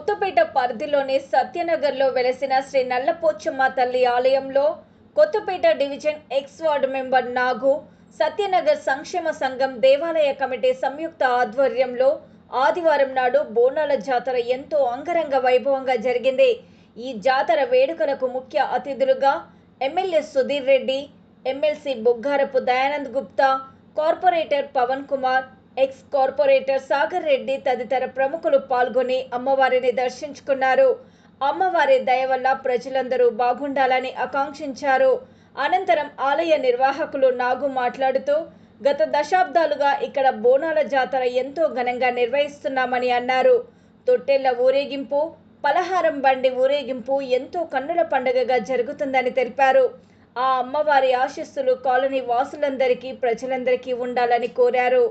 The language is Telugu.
కొత్తపేట పరిధిలోని సత్యనగర్లో వెలసిన శ్రీ నల్లపోచమ్మ తల్లి ఆలయంలో Kothapet division ex ward member Nagu, Satyanagar సంక్షేమ సంఘం దేవాలయ కమిటీ సంయుక్త ఆధ్వర్యంలో ఆదివారం నాడు బోనాల జాతర ఎంతో అంగరంగ వైభవంగా జరిగింది. ఈ జాతర వేడుకలకు ముఖ్య అతిథులుగా MLA Sudhir Reddy, MLC Buggarapu Dayanand Gupta, corporator Pawan Kumar, ex corporator Sagar Reddy తదితర ప్రముఖులు పాల్గొని అమ్మవారిని దర్శించుకున్నారు. అమ్మవారి దయ వల్ల ప్రజలందరూ బాగుండాలని ఆకాంక్షించారు. అనంతరం ఆలయ నిర్వాహకులు నాగు మాట్లాడుతూ, గత దశాబ్దాలుగా ఇక్కడ బోనాల జాతర ఎంతో ఘనంగా నిర్వహిస్తున్నామని అన్నారు. తొట్టెళ్ల ఊరేగింపు, పలహారం బండి ఊరేగింపు ఎంతో కన్నుల పండుగగా జరుగుతుందని తెలిపారు. ఆ అమ్మవారి ఆశీస్సులు కాలనీ వాసులందరికీ, ప్రజలందరికీ ఉండాలని కోరారు.